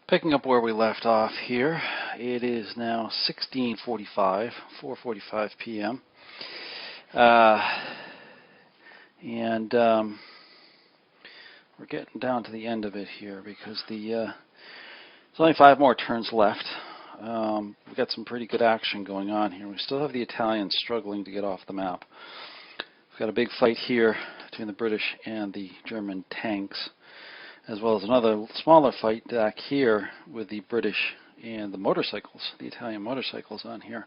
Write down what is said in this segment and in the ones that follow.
Picking up where we left off here, it is now 16:45, 4:45 p.m. And we're getting down to the end of it here because there's only 5 more turns left. We've got some pretty good action going on here. We still have the Italians struggling to get off the map. We've got a big fight here between the British and the German tanks, as well as another smaller fight back here with the British and the motorcycles, the Italian motorcycles on here,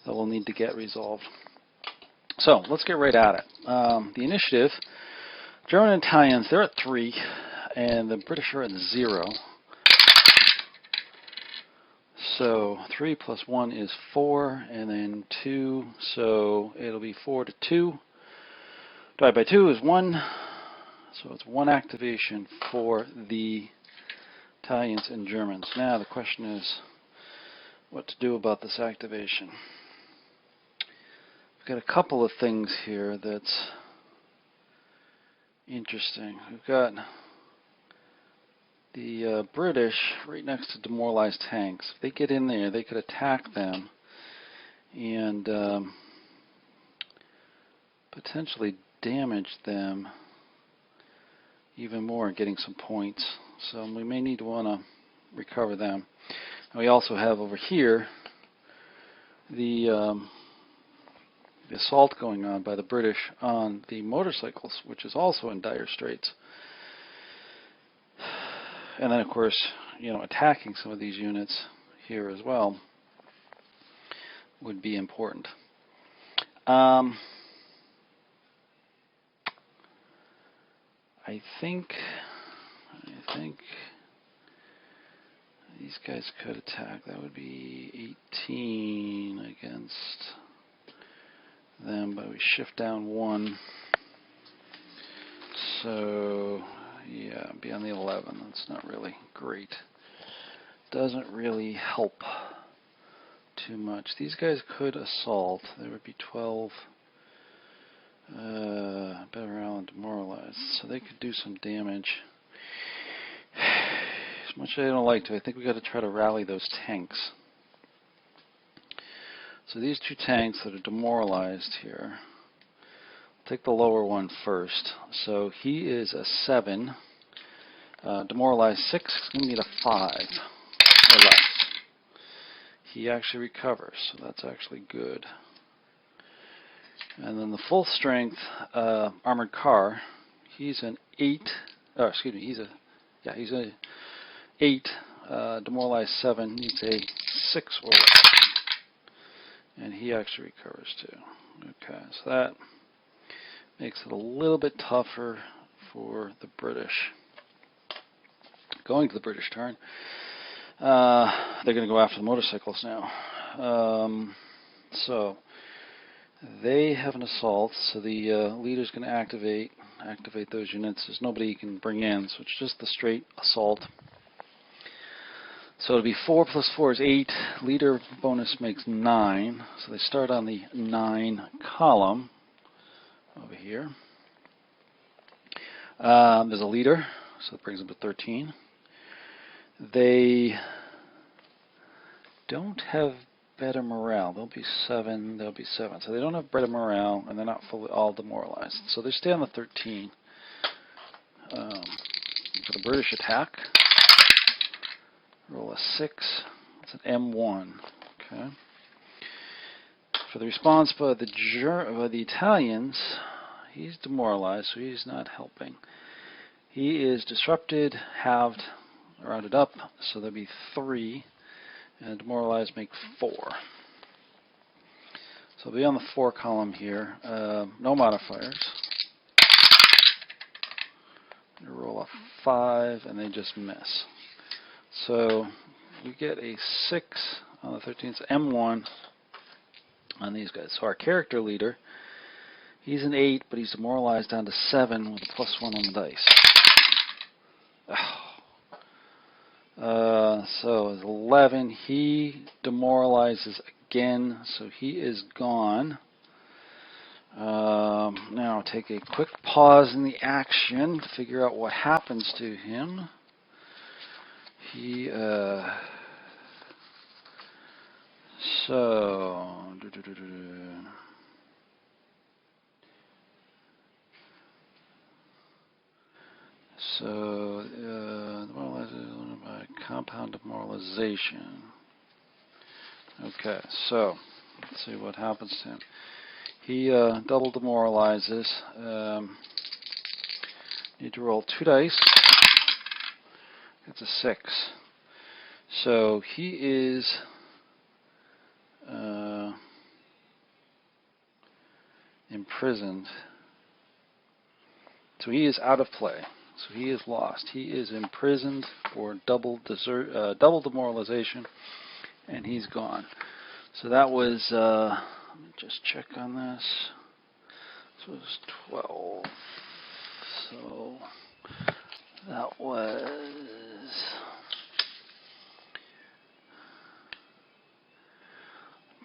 that will need to get resolved. So let's get right at it. The initiative, German and Italians, they're at 3, and the British are at 0. So 3 plus 1 is 4, and then 2, so it'll be 4 to 2. Divided by 2 is 1. So it's 1 activation for the Italians and Germans. Now the question is what to do about this activation. We've got a couple of things here that's interesting. We've got the British right next to demoralized tanks. If they get in there, they could attack them and potentially damage them even more, getting some points. So we may need to want to recover them. And we also have over here the assault going on by the British on the motorcycles, which is also in dire straits. And then, of course, attacking some of these units here as well would be important. I think these guys could attack. That would be 18 against them, but we shift down 1. So, yeah, be on the 11. That's not really great. Doesn't really help too much. These guys could assault. There would be 12. Better Allen demoralized, so they could do some damage. As much as I don't like to, I think we got to try to rally those tanks. So these 2 tanks that are demoralized here, I'll take the lower one first. So he is a 7, demoralized 6, he's going to need a 5 or less. He actually recovers, so that's actually good. And then the full strength armored car, he's an 8. Oh, excuse me, he's a 8. Demoralized 7 needs a 6 or less, and he actually recovers too. Okay, so that makes it a little bit tougher for the British. Going to the British turn, they're going to go after the motorcycles now. So they have an assault, so the leader's going to activate those units. There's nobody you can bring in, so it's just the straight assault. So it'll be 4 plus 4 is 8. Leader bonus makes 9, so they start on the 9 column over here. There's a leader, so it brings them to 13. They don't have better morale. They'll be 7. They'll be 7. So they don't have better morale, and they're not fully all demoralized. So they stay on the 13. For the British attack, roll a 6. It's an M1. Okay. For the response by the Italians, he's demoralized, so he's not helping. He is disrupted, halved, rounded up, so there'll be 3. And demoralized make 4. So we'll be on the 4 column here. No modifiers. You roll a 5 and they just miss. So we get a 6 on the 13th, M1 on these guys. So our character leader, he's an 8, but he's demoralized down to 7 with a +1 on the dice. So it's 11. He demoralizes again, so he is gone. Now take a quick pause in the action to figure out what happens to him. He so demoralization by compound demoralization. Okay, so let's see what happens to him. He double demoralizes. Need to roll 2 dice. It's a 6. So he is imprisoned. So he is out of play. So he is lost. He is imprisoned for double demoralization, and he's gone. So that was, let me just check on this. This was 12. So that was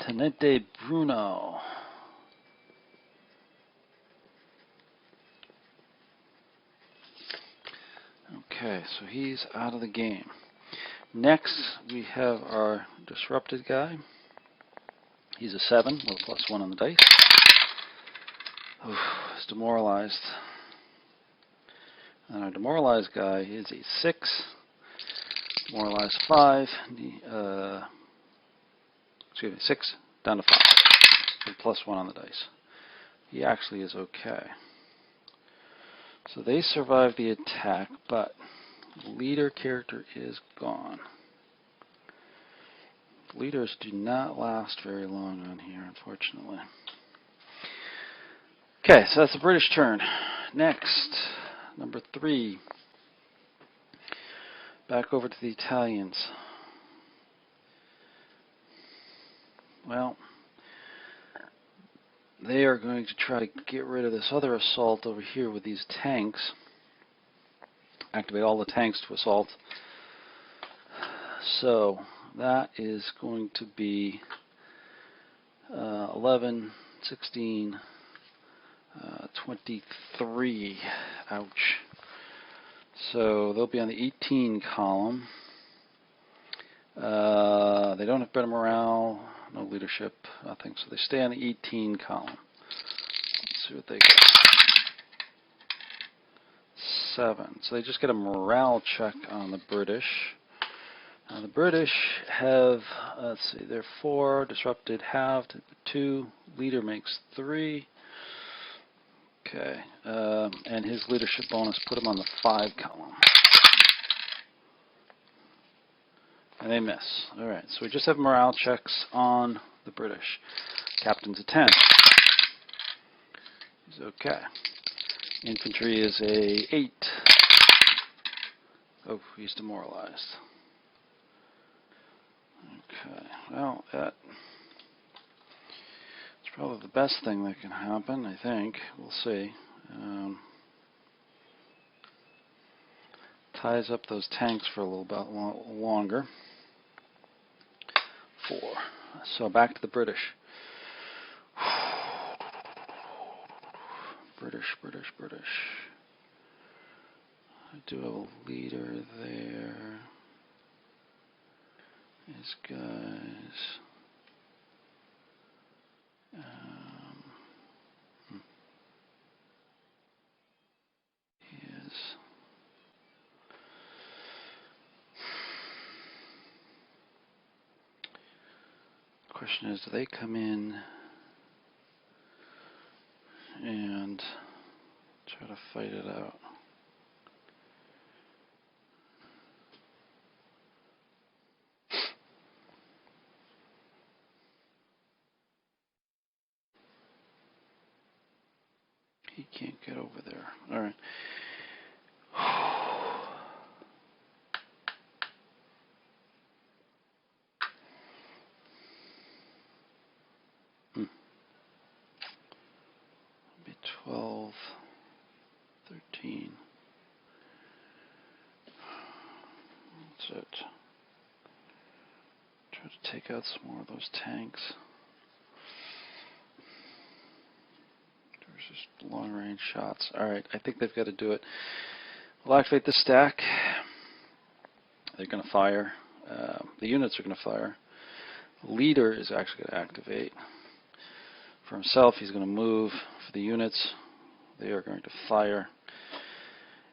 Tenente Bruno. Okay, so he's out of the game. Next, we have our disrupted guy. He's a 7 with a +1 on the dice. He's demoralized. And our demoralized guy is a 6. Demoralized 5. Excuse me, 6 down to 5 with +1 on the dice. He actually is okay. So they survive the attack, but the leader character is gone. Leaders do not last very long on here, unfortunately. Okay, so that's the British turn. Next, number 3. Back over to the Italians. Well, they are going to try to get rid of this other assault over here with these tanks. Activate all the tanks to assault. So that is going to be 11, 16, 23. Ouch. So they'll be on the 18 column. They don't have better morale, no leadership, nothing. So they stay on the 18 column. Let's see what they get. 7. So they just get a morale check on the British. The British have, let's see, they're 4, disrupted, halved, 2, leader makes 3. Okay, and his leadership bonus put him on the 5 column. And they miss. Alright, so we just have morale checks on the British. Captain's a 10. He's okay. Infantry is a 8. Oh, he's demoralized. Okay, well, that's probably the best thing that can happen, I think. We'll see. Ties up those tanks for a little bit longer. 4. So back to the British. British. I do have a leader there. These guys. He is. The question is, do they come in and try to fight it out? He can't get over there. All right. Be 12, 13. That's it. Try to take out some more of those tanks. There's just long-range shots. All right, I think they've got to do it. We'll activate the stack. They're going to fire. The units are going to fire. The leader is actually going to activate. For himself, he's going to move. For the units, they are going to fire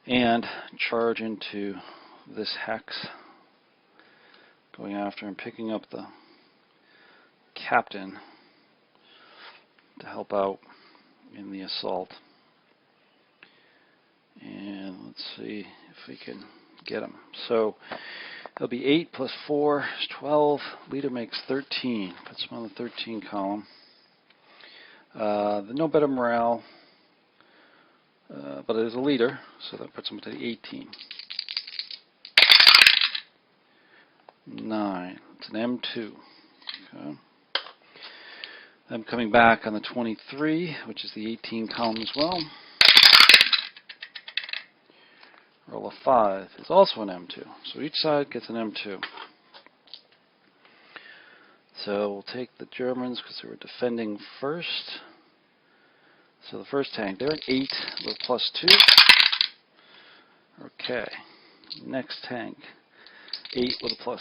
and charge into this hex, going after and picking up the captain to help out in the assault. And let's see if we can get him. So it'll be 8 plus 4 is 12. Leader makes 13. Puts him on the 13 column. No better morale, but it is a leader, so that puts him to the 18. 9. It's an M2. Okay. Them coming back on the 23, which is the 18 column as well. Roll a 5 is also an M2. So each side gets an M2. So we'll take the Germans because they were defending first. So the first tank, they're an 8 with +2. Okay. Next tank, 8 with a +2.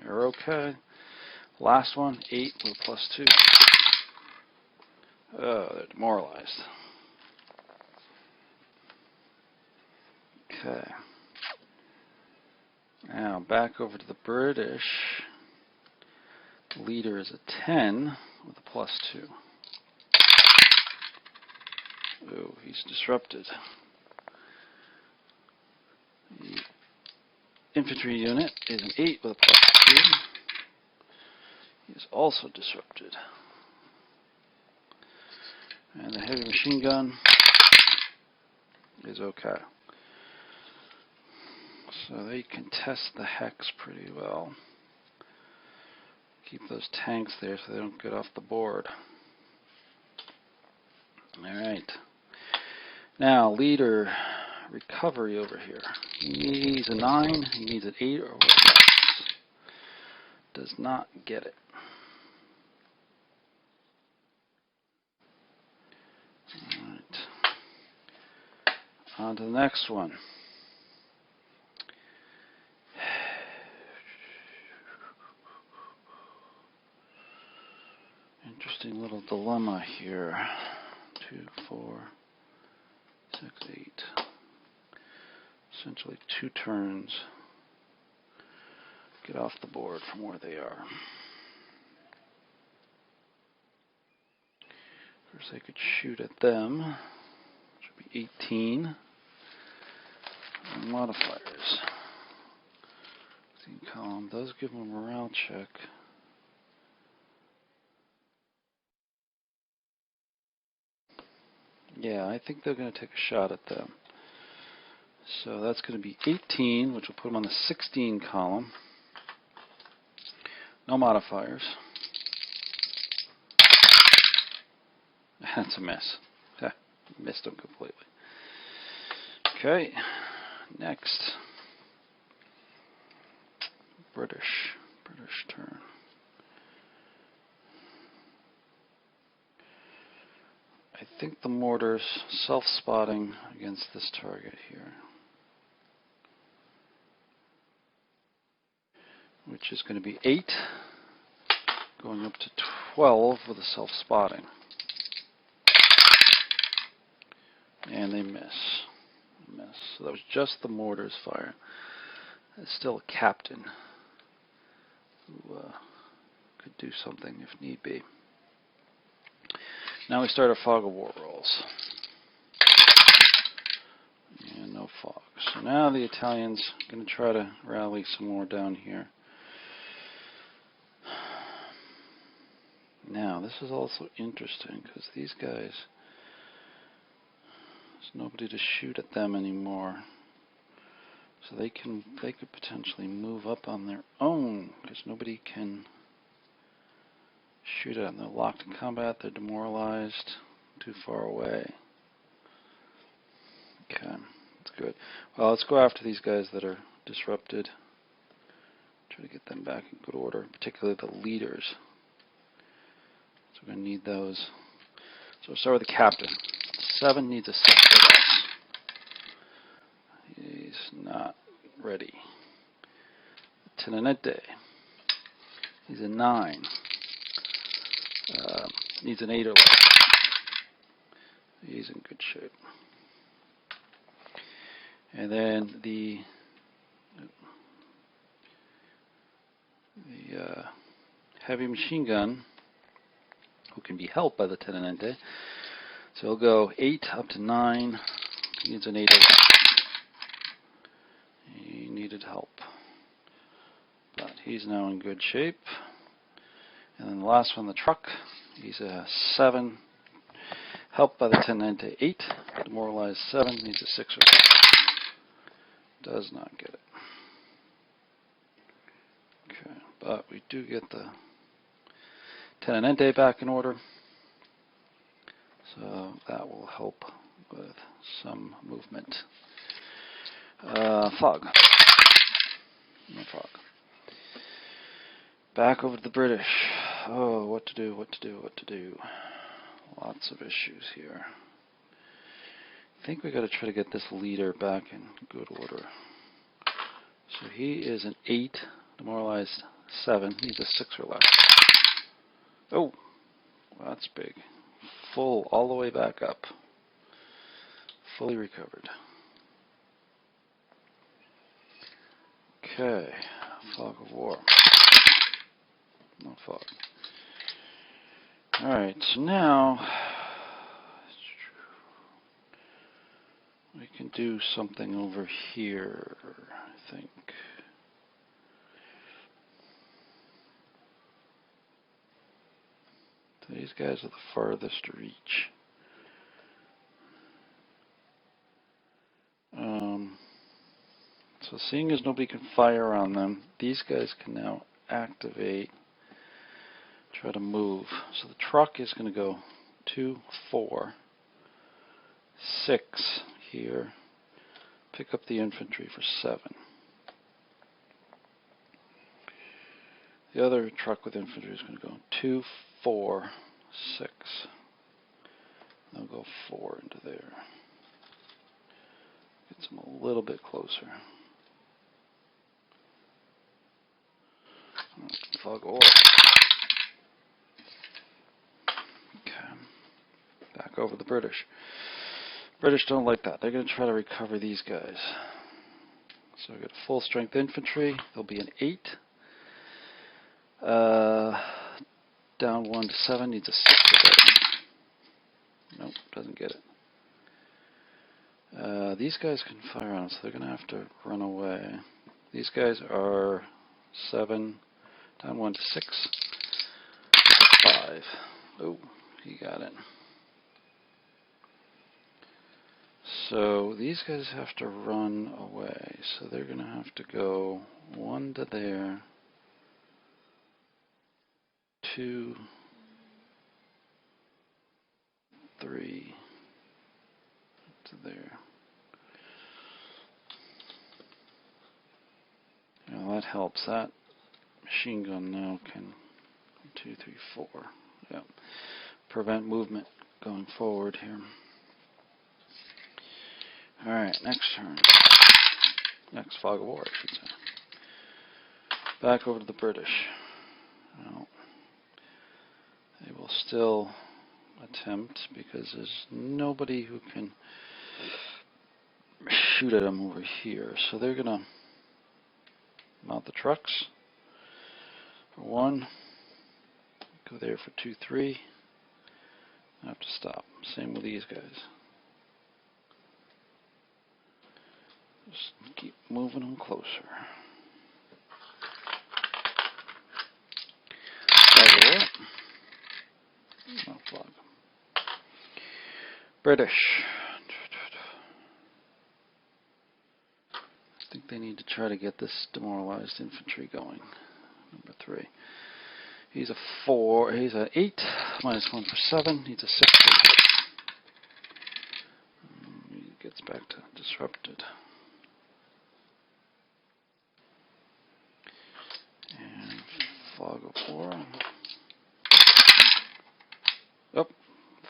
They're okay. Last one, 8 with a +2. Oh, they're demoralized. Okay. Now back over to the British. The leader is a 10 with a +2. Oh, he's disrupted. The infantry unit is an 8 with a +2. He is also disrupted. And the heavy machine gun is okay. So they contest the hex pretty well. Keep those tanks there so they don't get off the board. Alright. Now, leader recovery over here. He needs a 9, he needs an 8 or less. Does not get it. Alright. On to the next one. Interesting little dilemma here. 2, 4, 6, 8. Essentially 2 turns. Get off the board from where they are. First, they could shoot at them, which would be 18. And modifiers. 16 column does give them a morale check. Yeah, I think they're going to take a shot at them. So that's going to be 18, which will put them on the 16 column. No modifiers. That's a miss. Missed them completely. Okay, next. British turn. I think the mortar's self-spotting against this target here, which is going to be 8, going up to 12 with a self-spotting. And they miss. So that was just the mortar's fire. There's still a captain who could do something if need be. Now we start our fog of war rolls. And no fog. So now the Italians are going to try to rally some more down here. Now this is also interesting because these guys, there's nobody to shoot at them anymore. So they could potentially move up on their own because nobody can shoot at them. They're locked in combat, they're demoralized, too far away. Okay, that's good. Well, let's go after these guys that are disrupted. Try to get them back in good order, particularly the leaders. So we're going to need those. So we'll start with the captain. 7 needs a 6 with us. He's not ready. Tenente. He's a 9. Needs an 8 or less. He's in good shape. And then the heavy machine gun, who can be helped by the Tenente. So he'll go 8 up to 9. He needs an 8 or less. He needed help. But he's now in good shape. And then the last one, the truck, he's a 7. Helped by the Tenente 8. Demoralized 7, needs a 6 or less. Does not get it. Okay, but we do get the Tenente back in order. So that will help with some movement. Fog. No fog. Back over to the British. Oh, what to do, what to do, what to do. Lots of issues here. I think we got to try to get this leader back in good order. So he is an 8, demoralized 7, needs a 6 or less. Oh, well, that's big. Full, all the way back up. Fully recovered. Okay, fog of war. No fog. Alright, so now we can do something over here, I think. So these guys are the farthest reach. So seeing as nobody can fire on them, these guys can now activate, try to move. So the truck is going to go 2, 4, 6 here. Pick up the infantry for 7. The other truck with infantry is going to go 2, 4, 6. They'll go 4 into there. Gets them a little bit closer. Fog of war. Okay. Back over the British. British don't like that. They're going to try to recover these guys. So we got full strength infantry. There'll be an 8. Down 1 to 7, needs a 6 to get it. Nope, doesn't get it. These guys can fire on us, so they're going to have to run away. These guys are 7, down 1 to 6, 5. Oh, he got it. So these guys have to run away, so they're going to have to go 1 to there, 2, 3 to there. Now that helps. That machine gun now can 1, 2, 3, 4. Yeah, prevent movement going forward here. All right, next turn. Next fog of war, I should say. Back over to the British. Well, they will still attempt because there's nobody who can shoot at them over here. So they're going to mount the trucks for 1. Go there for 2, 3. I have to stop. Same with these guys. Just keep moving them closer. No flag. British. I think they need to try to get this demoralized infantry going. Number 3. He's a 4. He's an 8. Minus 1 for 7. Needs a 6. He gets back to disrupted. And fog of war. Oh,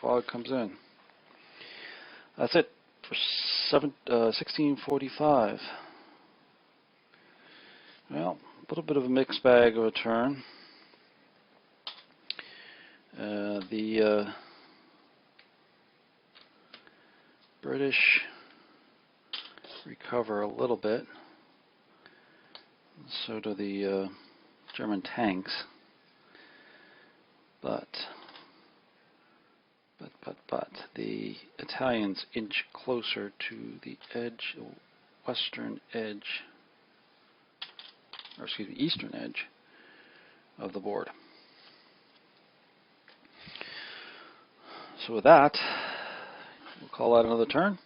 fog comes in. That's it for 1645. Well, a little bit of a mixed bag of a turn. The British recover a little bit. So do the German tanks. But the Italians inch closer to the edge, western edge, or excuse me, eastern edge of the board. So with that, we'll call that another turn,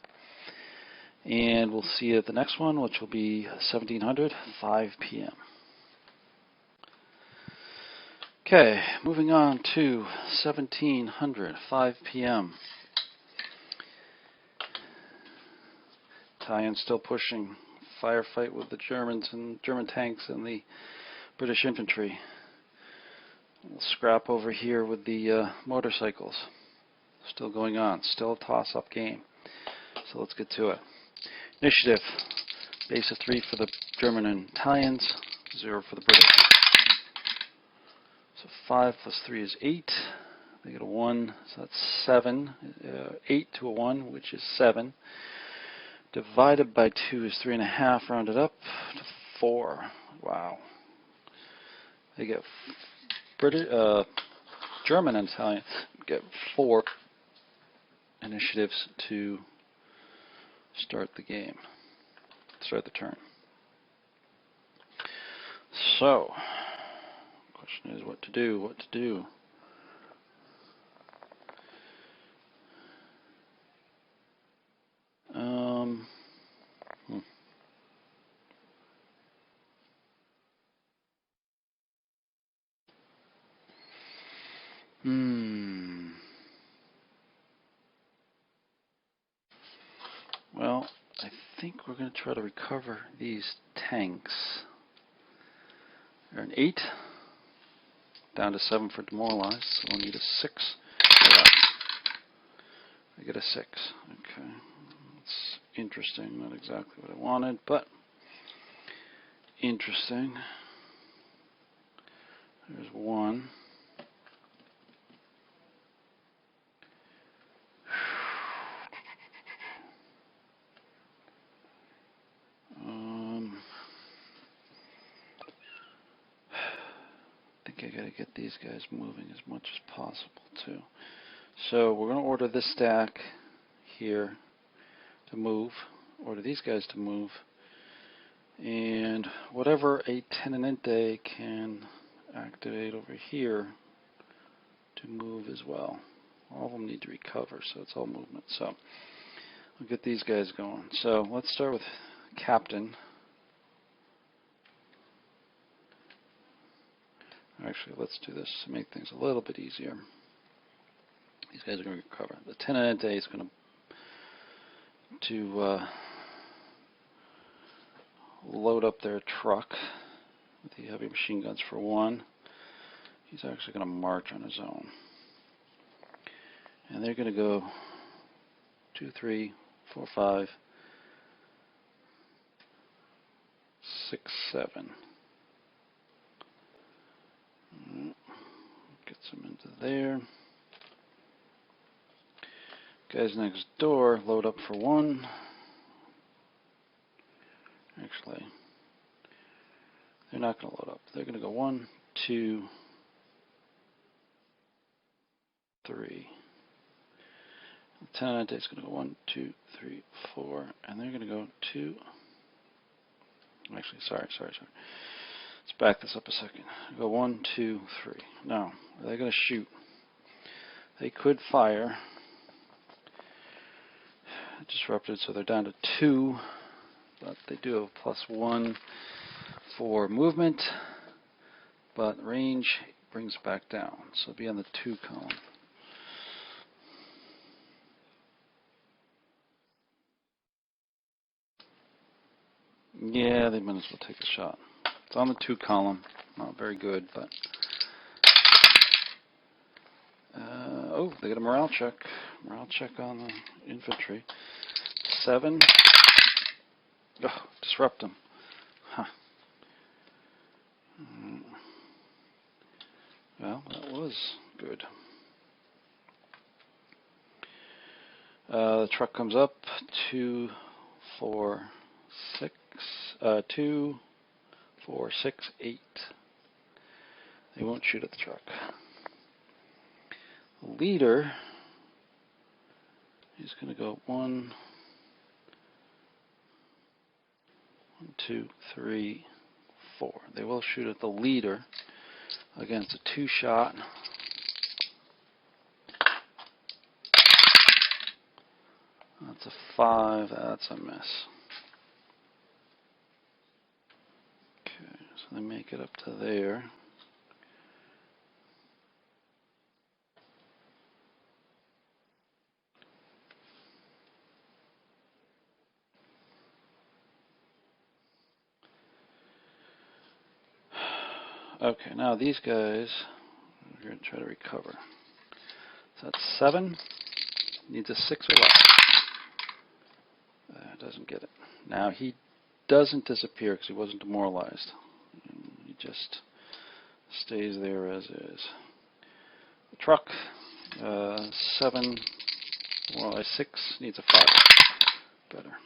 and we'll see you at the next one, which will be 1700, 5 p.m. Okay, moving on to 1700, 5 p.m. Italians still pushing, firefight with the Germans and German tanks and the British infantry. We'll scrap over here with the motorcycles. Still going on, still a toss-up game. So let's get to it. Initiative, base of 3 for the German and Italians, 0 for the British. So 5 plus 3 is 8. They get a 1, so that's 7. 8 to a 1, which is 7. Divided by 2 is 3.5, rounded up to 4. Wow. They get German and Italian get 4 initiatives to start the game, start the turn. So, question is what to do, what to do. Well, I think we're going to try to recover these tanks. They're an 8, down to 7 for demoralized, so we'll need a 6. Yeah. I get a 6. Okay, that's interesting. Not exactly what I wanted, but interesting. There's 1. I gotta get these guys moving as much as possible too. So we're going to order this stack here to move, order these guys to move, and whatever a Tenente can activate over here to move as well. All of them need to recover, so it's all movement. So we'll get these guys going. So let's start with Captain. Actually, let's do this to make things a little bit easier. These guys are going to recover. The Tenente is going to load up their truck with the heavy machine guns for 1. He's actually going to march on his own. And they're going to go 2, 3, 4, 5, 6, 7. Gets them into there. Guys next door load up for 1. Actually, they're not going to load up. They're going to go 1, 2, 3. The Tenente is going to go 1, 2, 3, 4, and they're going to go 2. Actually, sorry. Let's back this up a second. Go 1, 2, 3. Now, are they going to shoot? They could fire. Disrupted, so they're down to 2, but they do have +1 for movement, but range brings back down, so it'll be on the 2 column. Yeah, they might as well take a shot. It's on the 2 column. Not very good, but oh, they got a morale check. Morale check on the infantry. 7. Oh, disrupt them. Huh. Well, that was good. The truck comes up, 2, 4, 6, 2, 4, 6, 8. They won't shoot at the truck. The leader is going to go 1, 2, 3, 4. They will shoot at the leader. Again, it's a 2-shot. That's a 5. That's a miss. Okay, so they make it up to there. Okay, now these guys are going to try to recover. So that's 7. Needs a 6 or less. Doesn't get it. Now he doesn't disappear because he wasn't demoralized. He just stays there as is. The truck, 7, well, a 6 needs a 5. Better.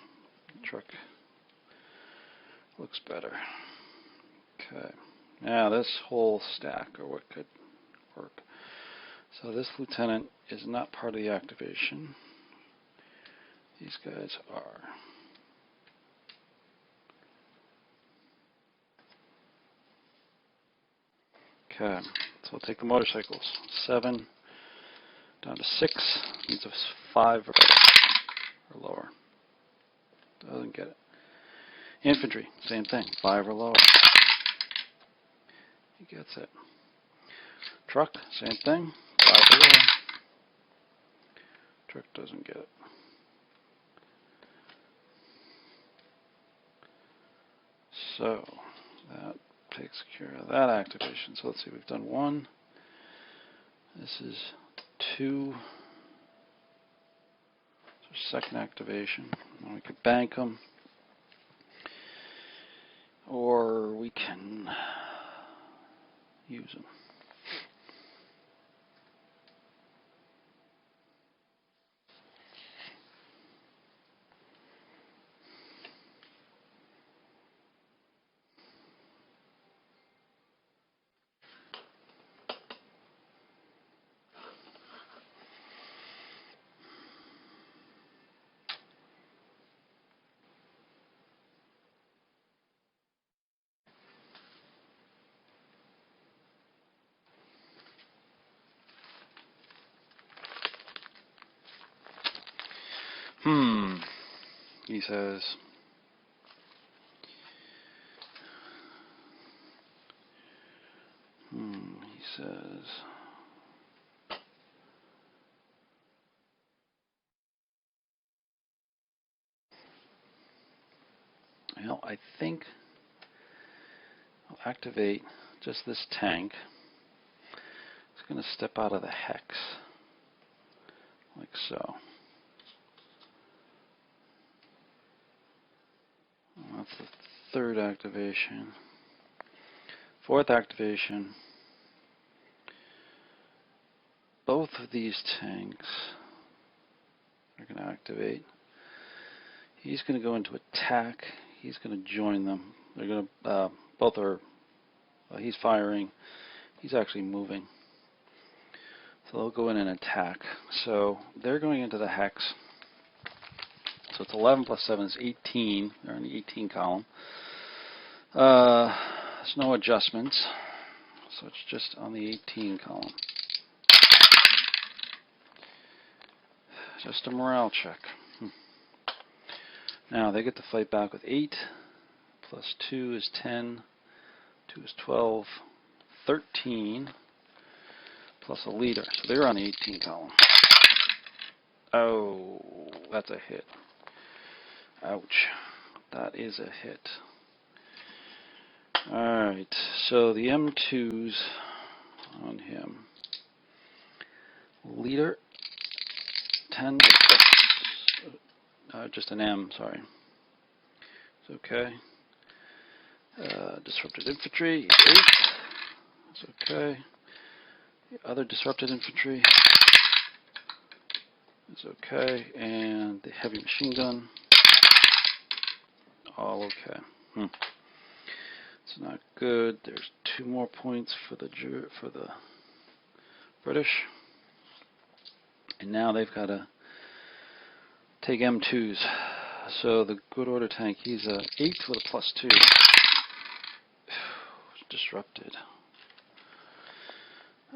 The truck looks better. Okay. Now this whole stack, or what could work. So this lieutenant is not part of the activation. These guys are. Okay, so we'll take the motorcycles. 7 down to 6, needs a 5 or lower. Doesn't get it. Infantry, same thing, 5 or lower. He gets it. Truck, same thing, 5 or lower. Truck doesn't get it. So that takes care of that activation. So let's see, we've done 1. This is 2. So second activation. Now we could bank them, or we can use them. He says, well, I think I'll activate just this tank. It's going to step out of the hex, like so. That's the third activation. Fourth activation. Both of these tanks are going to activate. He's going to go into attack. He's going to join them. They're going to both are. He's firing. He's actually moving. So they'll go in and attack. So they're going into the hex. So it's 11 plus 7 is 18. They're in the 18 column. There's no adjustments. So it's just on the 18 column. Just a morale check. Now they get to fight back with 8. Plus 2 is 10. 2 is 12. 13. Plus a leader. So they're on the 18 column. Oh, that's a hit. Ouch. That is a hit. Alright, so the M2's on him. Leader, 10, just an M, sorry. It's okay. Disrupted infantry, 8. That's okay. The other disrupted infantry is okay. And the heavy machine gun, all okay. It's not good. There's 2 more points for the British. And now they've got to take M2s. So the good order tank, he's a 8 with a +2. Disrupted.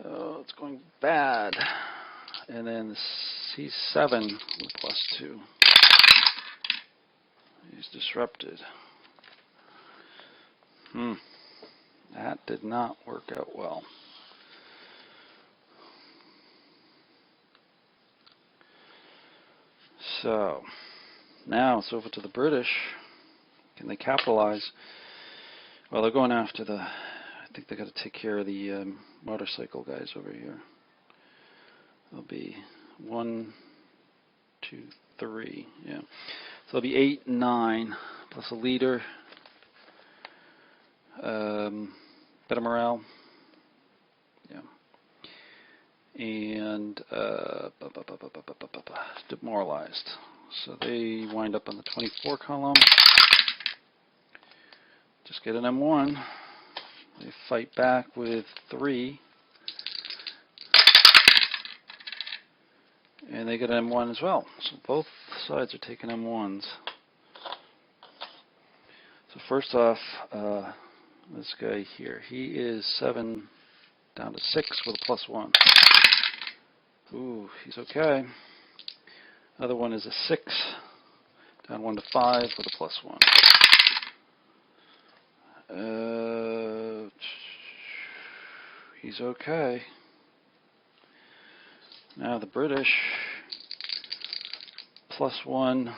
Oh, it's going bad. And then the C7 with +2. He's disrupted. That did not work out well. So now it's over to the British. Can they capitalize? Well, they're going after the, I think they got to take care of the motorcycle guys over here. There'll be 1, 2, 3, yeah. So there'll be 8, 9 plus a leader. Better morale. Yeah. And demoralized. So they wind up on the 24 column. Just get an M1. They fight back with 3. And they get an M1 as well. So both sides are taking M1s. So first off, this guy here, he is 7 down to 6 with a +1. Ooh, he's okay. Other one is a 6, down 1 to 5 with a +1. He's okay. Now the British, +1.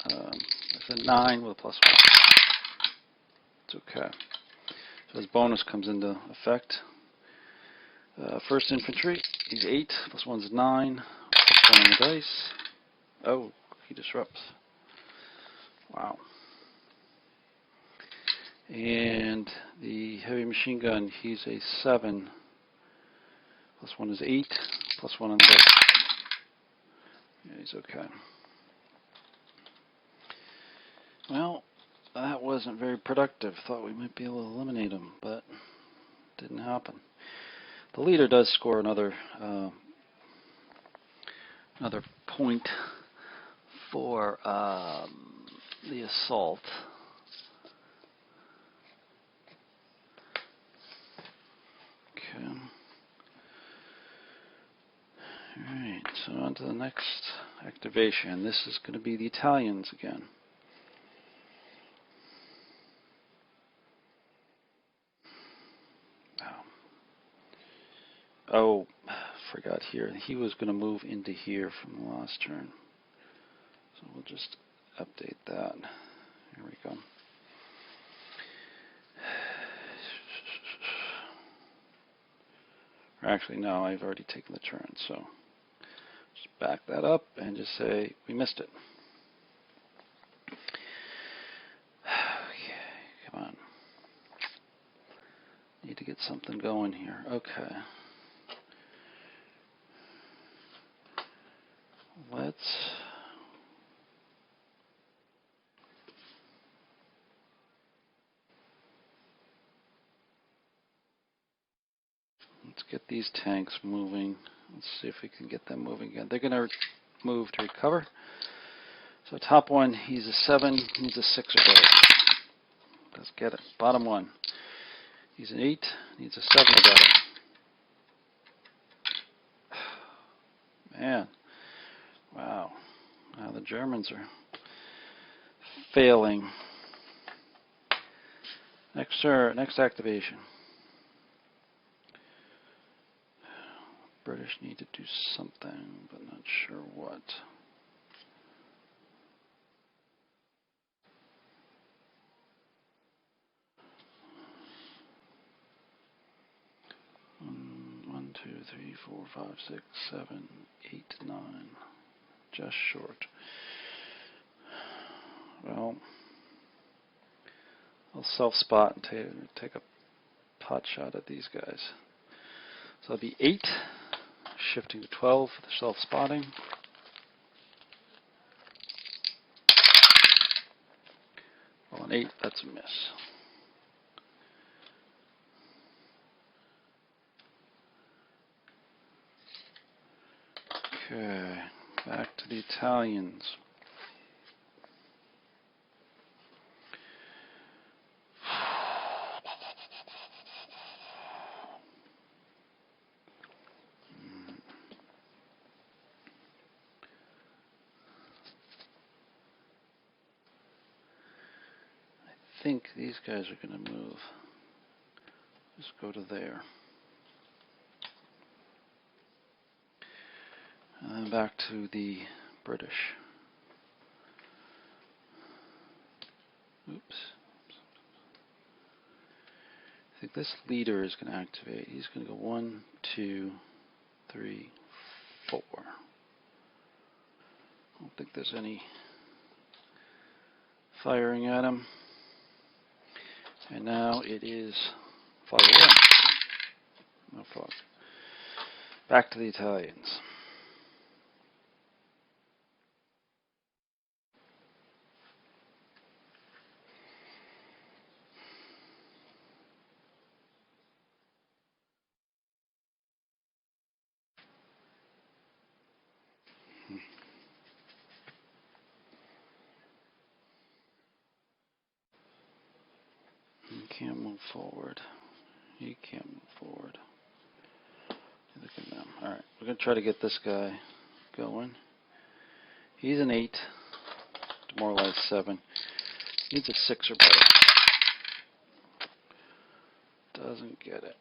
It's a 9 with a +1. It's okay. So his bonus comes into effect. First infantry, he's 8, +1 is 9, +1 on the dice. Oh, he disrupts. Wow. And the heavy machine gun, he's a 7, +1 is 8, +1 on the dice. Yeah, he's okay. Well, that wasn't very productive. Thought we might be able to eliminate him, but didn't happen. The leader does score another point for the assault. Okay. All right. So on to the next activation. This is going to be the Italians again. Oh, forgot here. He was going to move into here from the last turn. So we'll just update that. Here we go. Actually, no, I've already taken the turn. So just back that up and just say we missed it. Okay, come on. Need to get something going here. Okay. Let's get these tanks moving. Let's see if we can get them moving again. They're going to move to recover. So top one, he's a 7, needs a 6 or better. Let's get it. Bottom one, he's an 8, needs a 7 or better. Man, wow. Now the Germans are failing. Next activation. British need to do something, but not sure what. One, 2, 3, 4, 5, 6, 7, 8, 9. Just short. Well, I'll self-spot and take a pot shot at these guys. So that'll be 8, shifting to 12 for the self-spotting. Well, an 8, that's a miss. Okay, back to the Italians. I think these guys are going to move. Just go to there. And then back to the British. Oops. I think this leader is going to activate. He's going to go 1, 2, 3, 4. I don't think there's any firing at him. And now it is fog away. No fog. Back to the Italians. He can't move forward. He can't move forward. Look at them. Alright, we're going to try to get this guy going. He's an 8. Demoralized 7. Needs a 6 or better. Doesn't get it.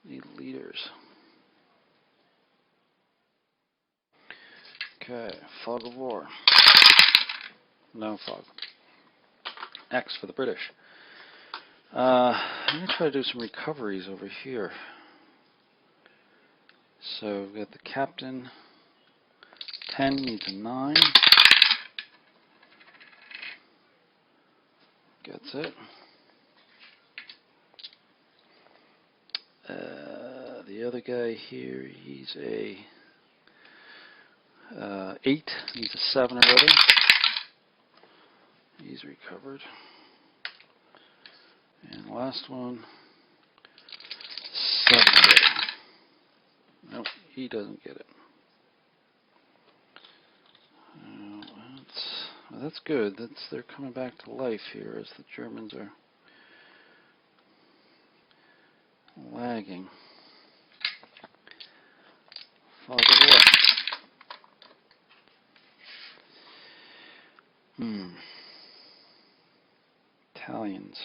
Need leaders. Okay, fog of war. No fog. X for the British. I'm going to try to do some recoveries over here. So we've got the captain. 10 needs a 9. Gets it. The other guy here, he's a 8. Needs a 7 already. He's recovered. And the last one, 7. Nope, he doesn't get it. Well, that's good. They're coming back to life here as the Germans are lagging. Fog of war. Italians.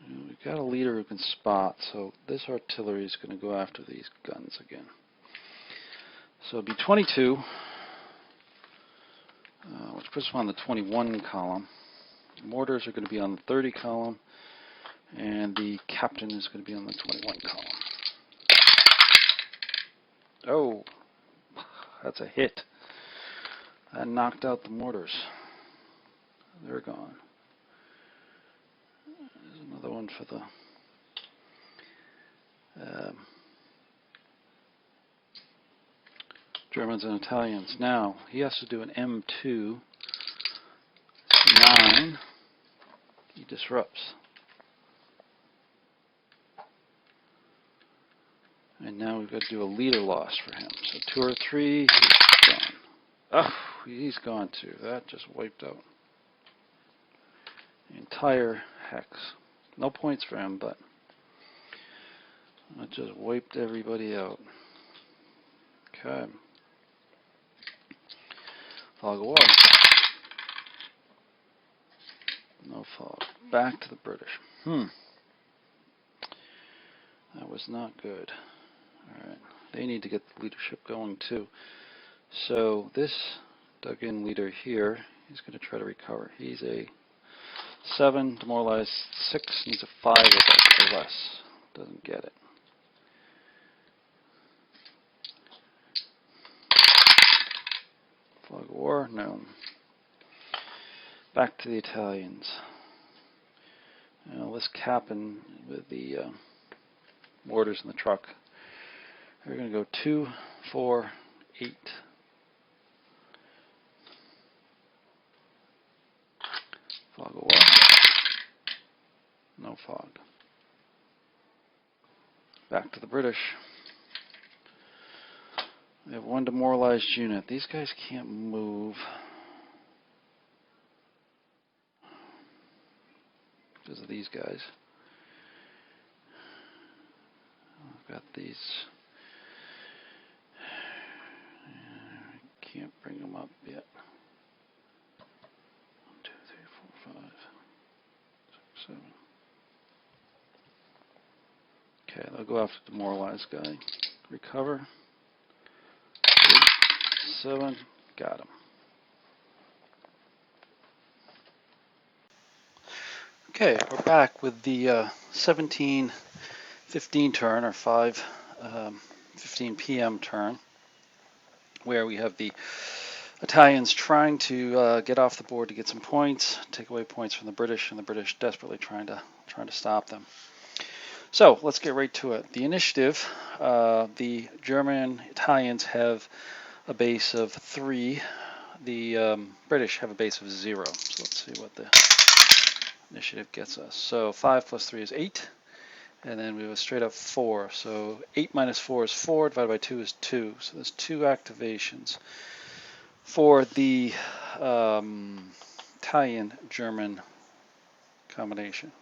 We've got a leader who can spot, so this artillery is going to go after these guns again. So it'll be 22, which puts them on the 21 column. Mortars are going to be on the 30 column, and the captain is going to be on the 21 column. Oh, that's a hit. That knocked out the mortars. They're gone. There's another one for the Germans and Italians. Now, he has to do an M2. 9. He disrupts. And now we've got to do a leader loss for him. So 2 or 3, he's gone. Oh, he's gone too. That just wiped out the entire hex. No points for him, but it just wiped everybody out. Okay. Fog of war. No fog. Back to the British. That was not good. Alright. They need to get the leadership going too. So this dug-in leader here, he's going to try to recover. He's a 7, demoralized 6, needs a 5 or less. Doesn't get it. Fog of war? No. Back to the Italians. Now let's cap in with the mortars in the truck. We're going to go 2, 4, 8. Fog of war. No fog. Back to the British. We have one demoralized unit. These guys can't move because of these guys. I've got these. Can't bring them up yet. 1, 2, 3, 4, 5, 6, 7. Okay, they'll go after the demoralized guy. Recover. 8, 7. Got him. Okay, we're back with the 17:15 turn, or 5:15 p.m. turn, where we have the Italians trying to get off the board to get some points, take away points from the British, and the British desperately trying to stop them. So let's get right to it. The initiative, the German Italians have a base of 3. The British have a base of 0. So let's see what the initiative gets us. So 5 plus 3 is 8. And then we have a straight up 4. So 8 minus 4 is 4, divided by 2 is 2. So there's 2 activations for the Italian-German combination.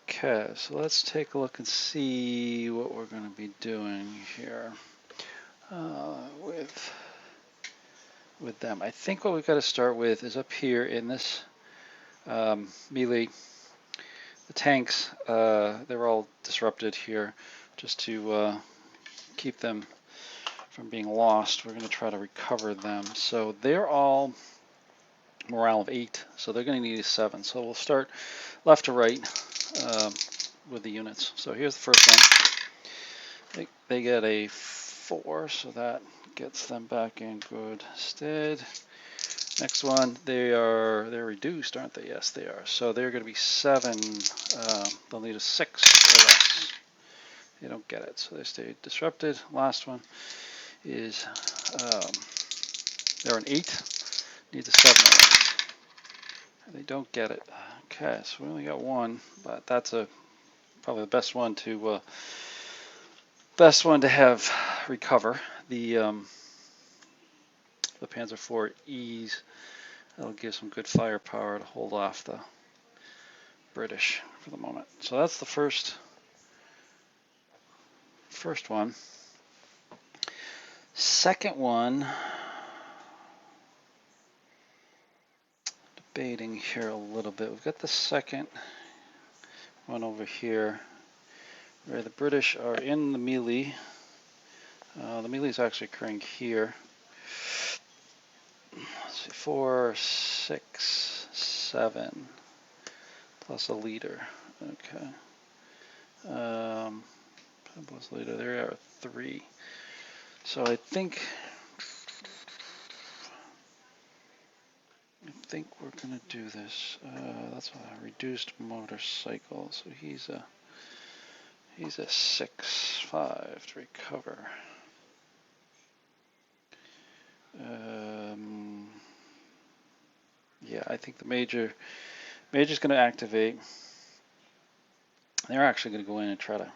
Okay, so let's take a look and see what we're going to be doing here with them. I think what we've got to start with is up here in this melee. The tanks, they're all disrupted here. Just to keep them from being lost, we're going to try to recover them. So they're all morale of 8, so they're going to need a 7. So we'll start left to right with the units. So here's the first one. They get a 4, so that gets them back in good stead. Next one, they're reduced, aren't they? Yes, they are. So they're going to be 7. They'll need a 6 or less. They don't get it, so they stay disrupted. Last one is they're an 8. Needs a 7 or less. They don't get it. Okay, so we only got 1, but that's probably the best one to have recover. The Panzer IV E's. That'll give some good firepower to hold off the British for the moment. So that's the first one. Second one, debating here a little bit. We've got the second one over here where the British are in the melee. The melee is actually occurring here. Let's see, 4, 6, 7, plus a leader. Okay. Plus leader, there are 3. So I think we're going to do this. That's a reduced motorcycle. So he's a 6, 5 to recover. Yeah, I think the major's going to activate. They're actually going to go in and try to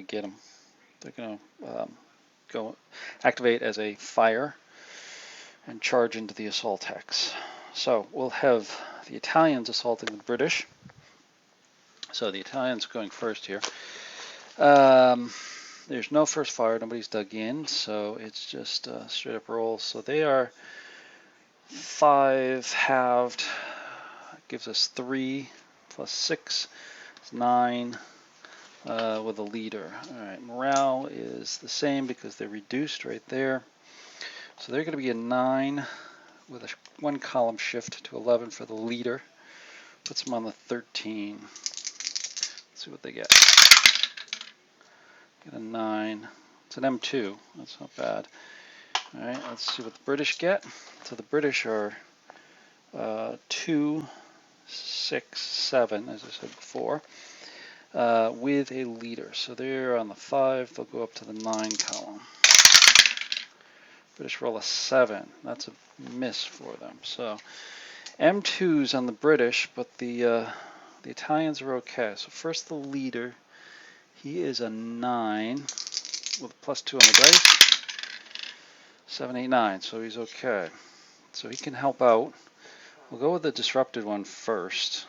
get him. They're going to go activate as a fire and charge into the assault hex. So we'll have the Italians assaulting the British. So the Italians are going first here. There's no first fire. Nobody's dug in, so it's just straight up rolls. So they are 5 halved. Gives us 3 plus 6 is 9 with a leader. All right, morale is the same because they're reduced right there. So they're going to be a 9 with a 1 column shift to 11 for the leader. Puts them on the 13. Let's see what they get. Get a 9. It's an M2. That's not bad. Alright, let's see what the British get. So the British are 2, 6, 7, as I said before, with a leader. So they're on the 5, they'll go up to the 9 column. British roll a 7. That's a miss for them. So M2's on the British, but the Italians are okay. So first the leader, he is a 9 with a +2 on the dice. 7, 8, 9. So he's okay. So he can help out. We'll go with the disrupted one first.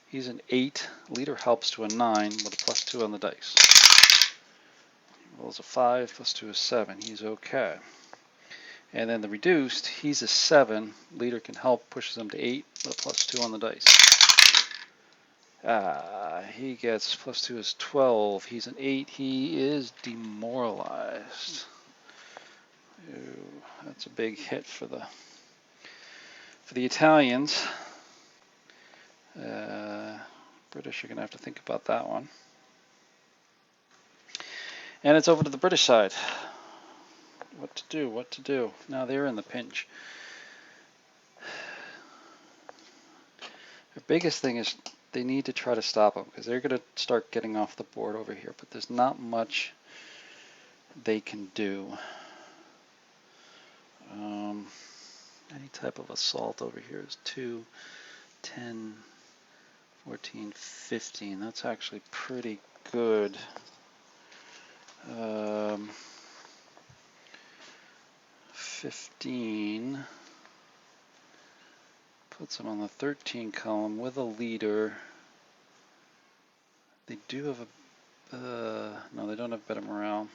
He's an 8. Leader helps to a 9 with a +2 on the dice. He rolls a 5, +2 is 7. He's okay. And then the reduced, he's a 7. Leader can help, pushes him to 8 with a +2 on the dice. He gets +2 is 12. He's an 8. He is demoralized. Ooh, that's a big hit for the Italians. British are going to have to think about that one. And it's over to the British side. What to do, what to do. Now they're in the pinch. Their biggest thing is they need to try to stop them, because they're going to start getting off the board over here, but there's not much they can do. Any type of assault over here is 2, 10, 14, 15. That's actually pretty good. 15 puts them on the 13 column with a leader. They do have a no, they don't have better morale.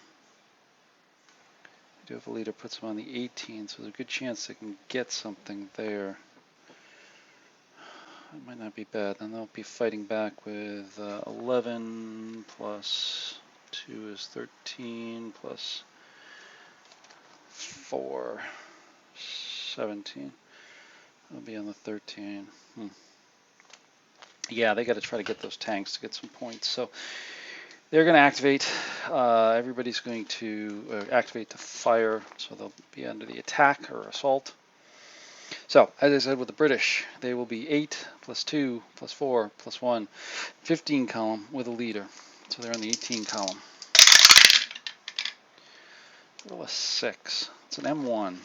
They do have a leader, puts them on the 18, so there's a good chance they can get something there. It might not be bad. Then they'll be fighting back with 11 plus 2 is 13 plus 4, 17. They'll be on the 13. Yeah, they got to try to get those tanks to get some points. So they're going to activate. Everybody's going to activate to fire, so they'll be under the attack or assault. So, as I said with the British, they will be 8 plus 2 plus 4 plus 1, 15 column with a leader. So they're on the 18 column. Roll a 6. It's an M1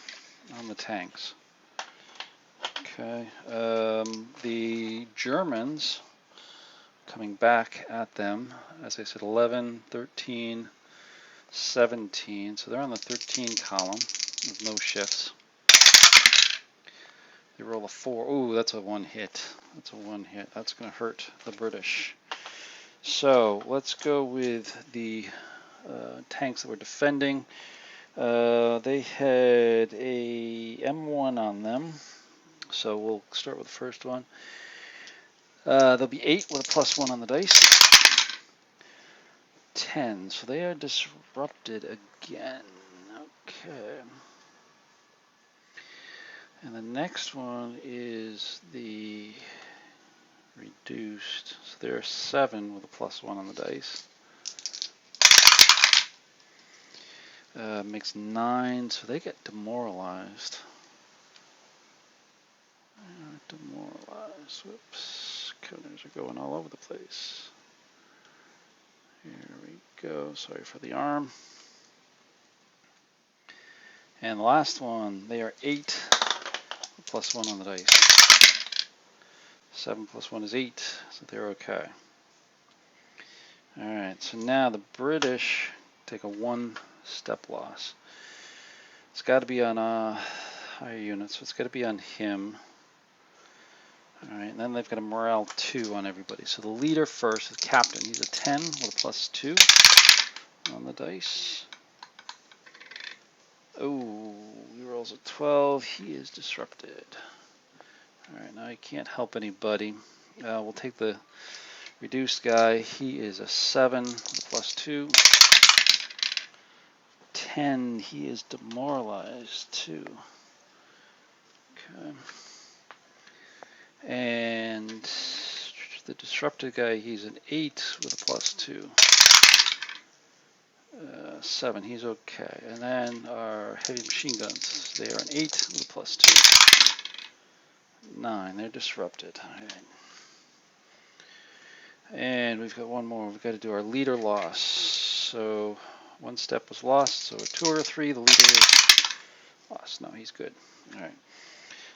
on the tanks. Okay. The Germans coming back at them, as I said, 11, 13, 17. So they're on the 13 column with no shifts. They roll a 4. Ooh, that's a 1 hit. That's a 1 hit. That's going to hurt the British. So let's go with the tanks that were defending. They had a M1 on them. So we'll start with the first one. They'll be 8 with a +1 on the dice. 10. So they are disrupted again. Okay. And the next one is the reduced. So they're 7 with a +1 on the dice. Makes 9, so they get demoralized. Demoralized. Whoops. Counters are going all over the place. Here we go. Sorry for the arm. And the last one, they are 8 with +1 on the dice. 7 plus 1 is 8, so they're okay. Alright, so now the British take a 1-step loss. It's got to be on higher units, so it's got to be on him. Alright, and then they've got a morale 2 on everybody. So the leader first is captain. He's a 10 with a +2 on the dice. Oh, he rolls a 12. He is disrupted. Alright, now he can't help anybody. We'll take the reduced guy. He is a 7 with a +2. 10. He is demoralized too. Okay. And the disrupted guy, he's an 8 with a +2. 7, he's okay. And then our heavy machine guns, they are an 8 with a +2. 9, they're disrupted. All right. And we've got one more. We've got to do our leader loss. So 1 step was lost. So a 2 or a 3, the leader is lost. No, he's good. All right.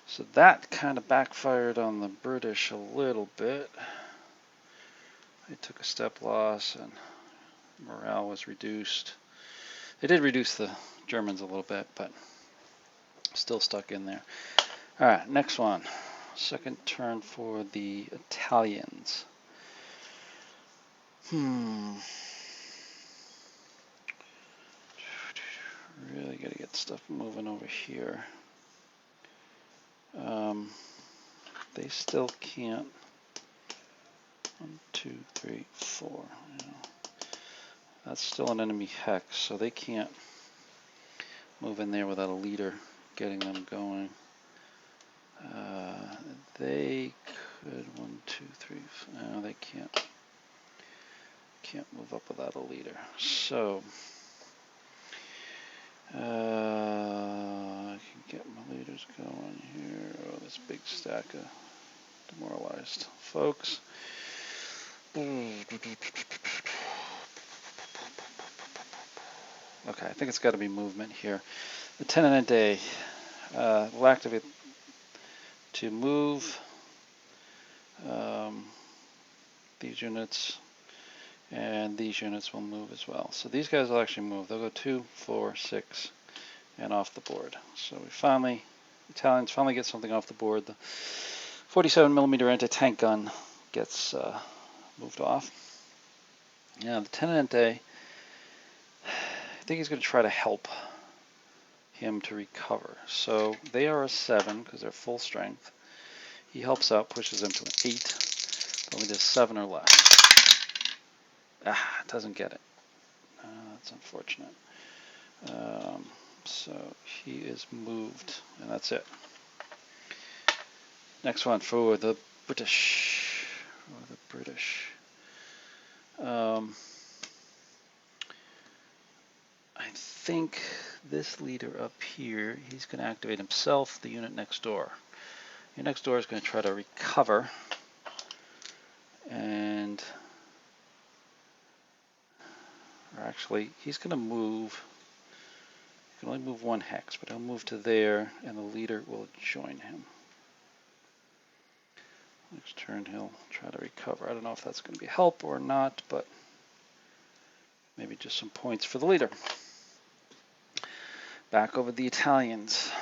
So that kind of backfired on the British a little bit. They took a step loss and morale was reduced. They did reduce the Germans a little bit, but still stuck in there. All right, next one. Second turn for the Italians. Really got to get stuff moving over here. They still can't. 1, 2, 3, 4. You know. That's still an enemy hex, so they can't move in there without a leader getting them going. They could 1, 2, 3. No, they can't. Can't move up without a leader. So I can get my leaders going here. Oh, this big stack of demoralized folks. Okay, I think it's got to be movement here. Lieutenant a day will activate to move these units, and these units will move as well. So these guys will actually move. They'll go 2, 4, 6, and off the board. So we finally, Italians finally get something off the board. The 47mm anti-tank gun gets moved off. Now, the Tenente, I think he's going to try to help him to recover. So they are a 7 because they're full strength. He helps out, pushes them to an 8. Only does 7 or less. Doesn't get it. That's unfortunate. So he is moved, and that's it. Next one for the British. I think this leader up here, he's going to activate himself, the unit next door. Unit next door is going to try to recover, and or actually, he's going to move. He can only move 1 hex, but he'll move to there, and the leader will join him. Next turn, he'll try to recover. I don't know if that's going to be help or not, but maybe just some points for the leader. Back over the Italians.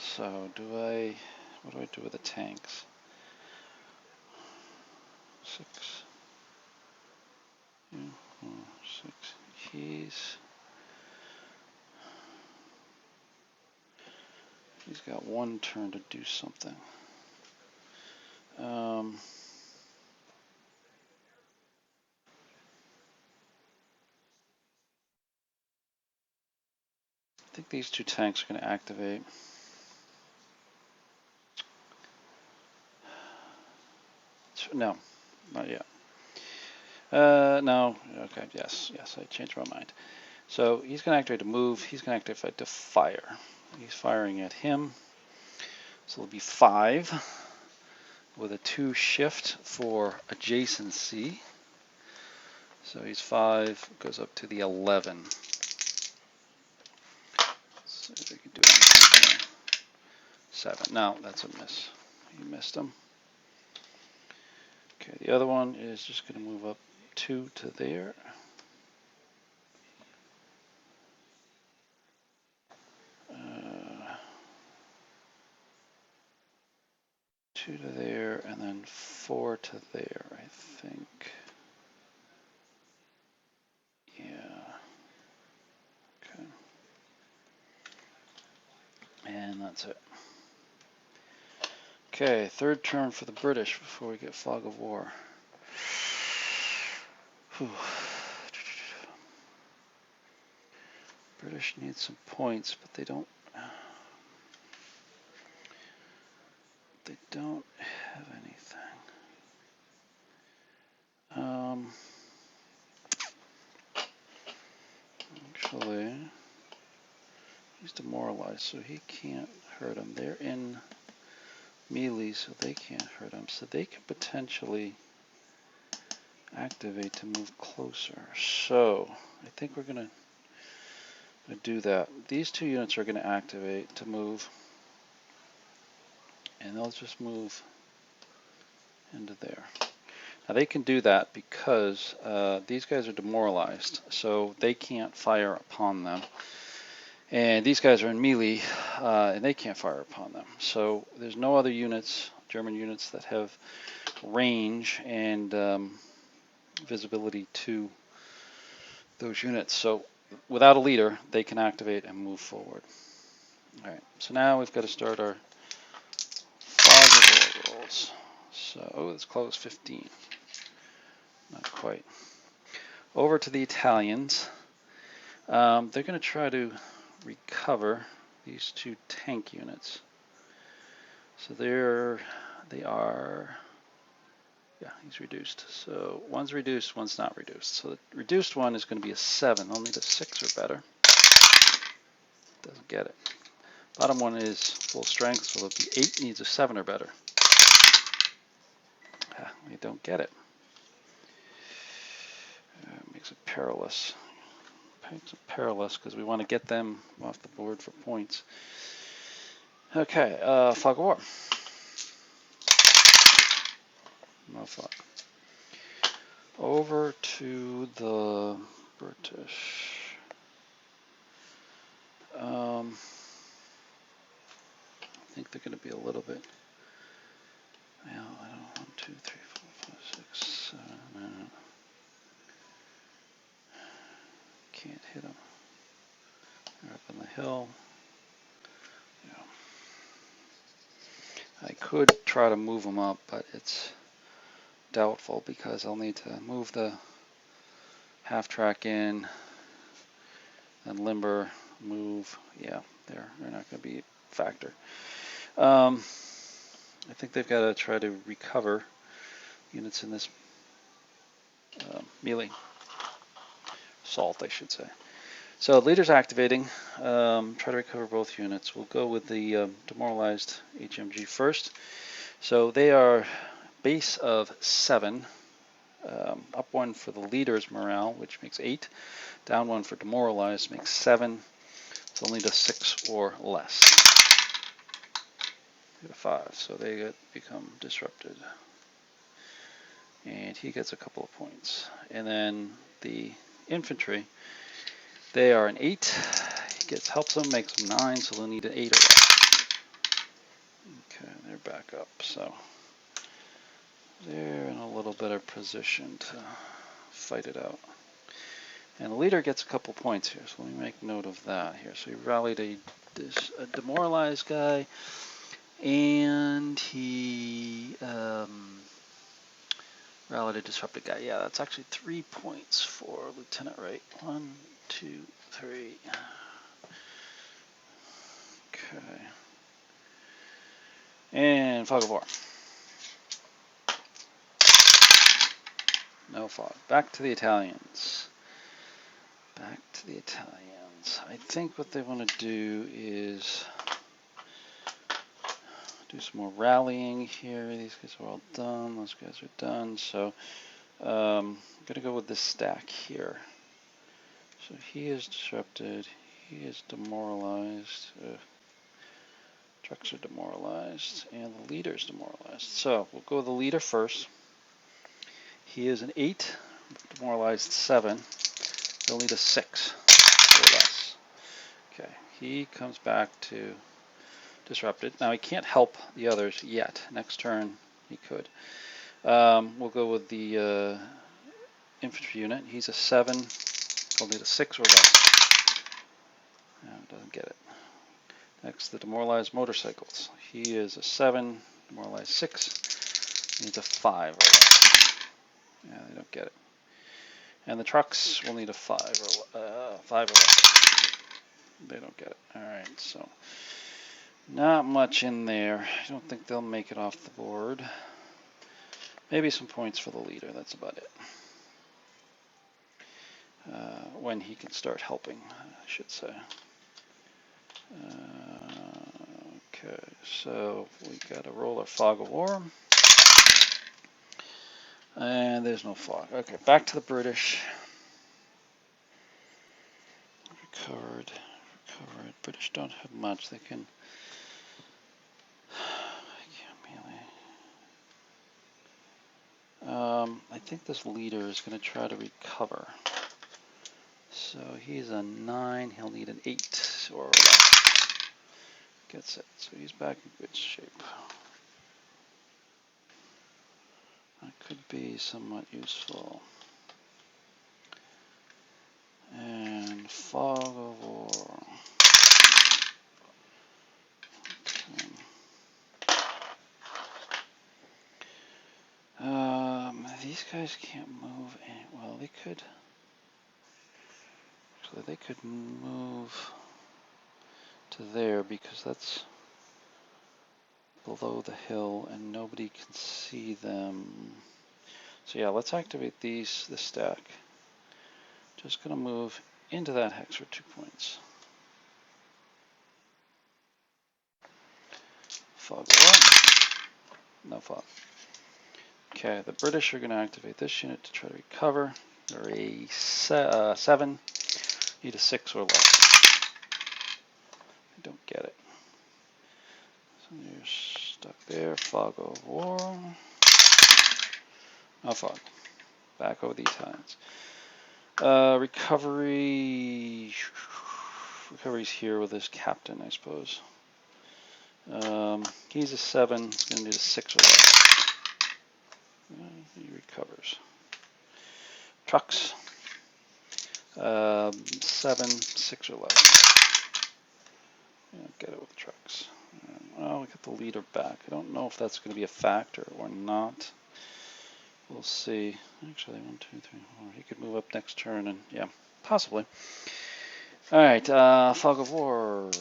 So what do I do with the tanks? 6. 6. He's got 1 turn to do something. I think these 2 tanks are going to activate. No, not yet. No, okay, yes, I changed my mind. So he's going to activate a move, he's going to activate to fire. He's firing at him. So it'll be 5 with a 2 shift for adjacency. So he's 5, goes up to the 11. See if we can do anything here. 7. No, that's a miss. You missed him. Okay, the other one is just going to move up 2 to there. Two to there, and then 4 to there, I think. Yeah. Okay. And that's it. Okay, third turn for the British before we get fog of war. Whew. British need some points, but they don't have anything. potentially, he's demoralized, so he can't hurt him. They're in melee, so they can't hurt him. So they can potentially activate to move closer. So I think we're going to do that. These two units are going to activate to move, and they'll just move into there. Now they can do that because these guys are demoralized, so they can't fire upon them. And these guys are in melee, and they can't fire upon them. So there's no other units, German units, that have range and visibility to those units. So without a leader, they can activate and move forward. All right, so now we've got to start our fog of war rolls. So, oh, it's close, 15. Not quite. Over to the Italians. They're going to try to recover these two tank units. So they are, yeah, he's reduced. So one's reduced, one's not reduced. So the reduced one is going to be a 7. They'll need a 6 or better. Doesn't get it. Bottom one is full strength, so the 8 needs a 7 or better. They don't get it. Makes it perilous. Makes it perilous because we want to get them off the board for points. Okay, fog of war. No fog. Over to the British. I think they're going to be a little bit. Well, I don't know. 1, 2, 3, 4, 5, 6, 7. No. Can't hit them. They're up on the hill. Yeah. I could try to move them up, but it's doubtful because I'll need to move the half track in and limber, move. Yeah, they're not going to be a factor. I think they've got to try to recover units in this melee. Assault, I should say. So leader's activating. Try to recover both units. We'll go with the demoralized HMG first. So they are base of 7. Up 1 for the leader's morale, which makes 8. Down 1 for demoralized makes 7. So they'll need a 6 or less. Get a 5, so they become disrupted. And he gets a couple of points. And then the infantry, they are an 8. He helps them, makes them 9, so they'll need an 8 or less. Okay, they're back up, so they're in a little better position to fight it out. And the leader gets a couple points here, so let me make note of that here. So he rallied a demoralized guy, and he rallied a disrupted guy. Yeah, that's actually 3 points for Lieutenant Wright. 1, 2, 3. Okay. And fog of war. No fog. Back to the Italians. Back to the Italians. I think what they want to do is do some more rallying here. These guys are all done. Those guys are done. So I'm going to go with this stack here. So he is disrupted. He is demoralized. Trucks are demoralized. And the leader is demoralized. So we'll go with the leader first. He is an 8. Demoralized 7. They'll need a 6 or less. Okay, he comes back to disrupted. Now he can't help the others yet. Next turn he could. We'll go with the infantry unit. He's a 7. He'll need a 6 or less. No, doesn't get it. Next, the demoralized motorcycles. He is a 7. Demoralized 6. Needs a 5 or less. Yeah, they don't get it. And the trucks will need a 5 or less. They don't get it. Alright, so not much in there. I don't think they'll make it off the board. Maybe some points for the leader. That's about it. when he can start helping, I should say. Okay, so we got to roll our fog of war. And there's no fog. Okay, back to the British. Recovered. British don't have much. They can. I think this leader is going to try to recover. So he's a 9. He'll need an 8 or less. Gets it. So he's back in good shape. That could be somewhat useful. And fog of war. These guys can't move. Well, they could. So they could move to there because that's below the hill and nobody can see them. So yeah, let's activate this stack. Just gonna move into that hex for 2 points. Fog one. No fog. Okay, the British are gonna activate this unit to try to recover. They're a 7. Need a 6 or less. I don't get it. So you're stuck there. Fog of war. No fog. Back over the Italians. Recovery's here with his captain, I suppose. He's a 7. He's going to need a 6 or less. He recovers. Trucks. 7, 6 or less. Get it with trucks. Well, we got the leader back. I don't know if that's going to be a factor or not. We'll see. Actually, 1, 2, 3, 4. He could move up next turn, and yeah, possibly. All right, fog of war.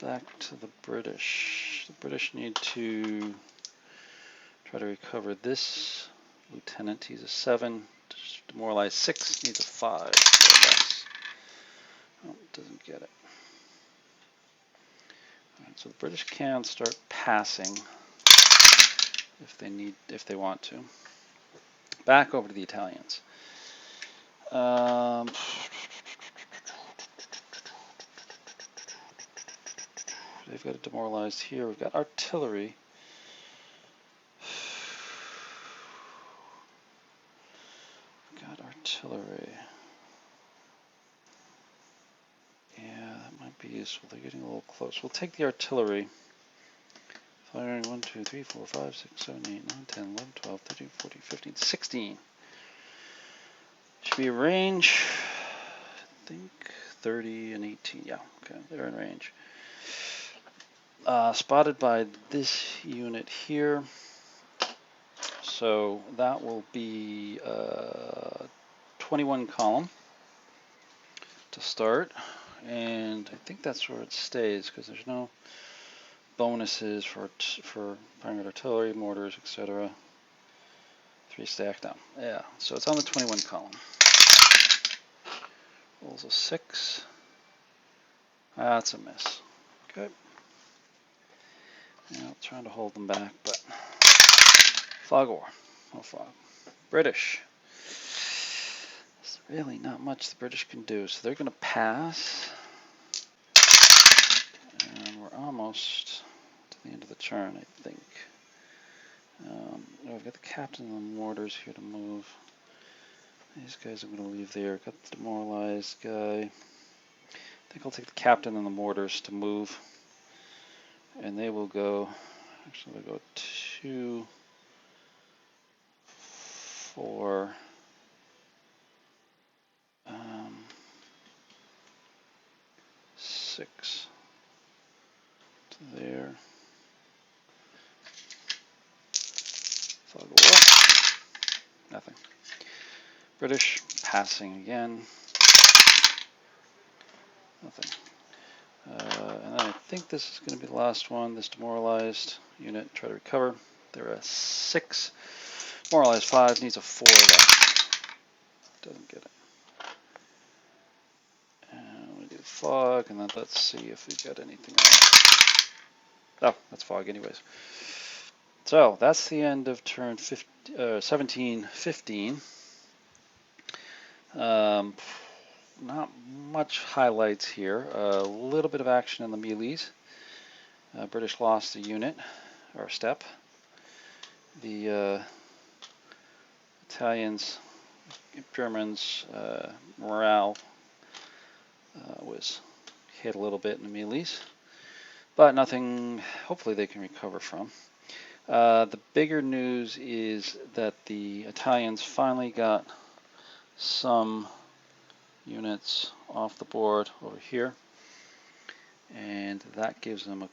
Back to the British. The British need to try to recover this lieutenant. He's a 7. Demoralized 6. Needs a 5 or less. Oh, doesn't get it. All right, so the British can start passing if they want to. Back over to the Italians. They've got it demoralized here. We've got artillery. Yeah, that might be useful. They're getting a little close. We'll take the artillery. Firing 1, 2, 3, 4, 5, 6, 7, 8, 9, 10, 11, 12, 13, 14, 15, 16. Should be a range, I think 30 and 18. Yeah, okay, they're in range. Spotted by this unit here. So that will be 21 column to start. And I think that's where it stays because there's no bonuses for firing artillery, mortars, etc. 3 stack down. Yeah, so it's on the 21 column. Rolls a 6. That's a miss. Okay. Yeah, trying to hold them back, but fog war. No fog. British. There's really not much the British can do, so they're going to pass. And we're almost to the end of the turn, I think. We've got the captain and the mortars here to move. These guys I'm going to leave there. Got the demoralized guy. I think I'll take the captain and the mortars to move. And they will go, actually they'll go 2, 4, 6 to there. Fog of war. Nothing. British passing again. Nothing. And then I think this is going to be the last one. This demoralized unit, try to recover. They're a 6. Demoralized 5, needs a 4 left. Doesn't get it. And we do fog, and then let's see if we've got anything else. Oh, that's fog anyways. So that's the end of turn 17-15. Not much highlights here. A little bit of action in the melees. British lost a unit, or a step. The Italians, Germans, morale was hit a little bit in the melees, but nothing hopefully they can recover from. The bigger news is that the Italians finally got some units off the board over here, and that gives them at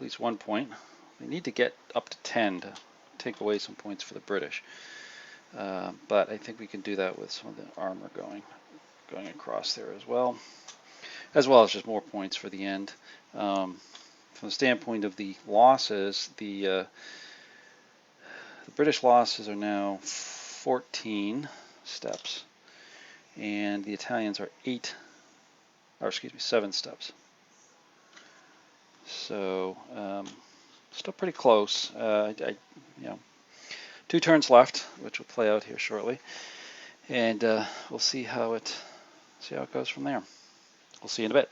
least 1 point. They need to get up to 10 to take away some points for the British, but I think we can do that with some of the armor going across there as well as just more points for the end. From the standpoint of the losses, the British losses are now 14 steps, and the Italians are 7 steps. So still pretty close. You know, 2 turns left, which will play out here shortly, and we'll see how it goes from there. We'll see you in a bit.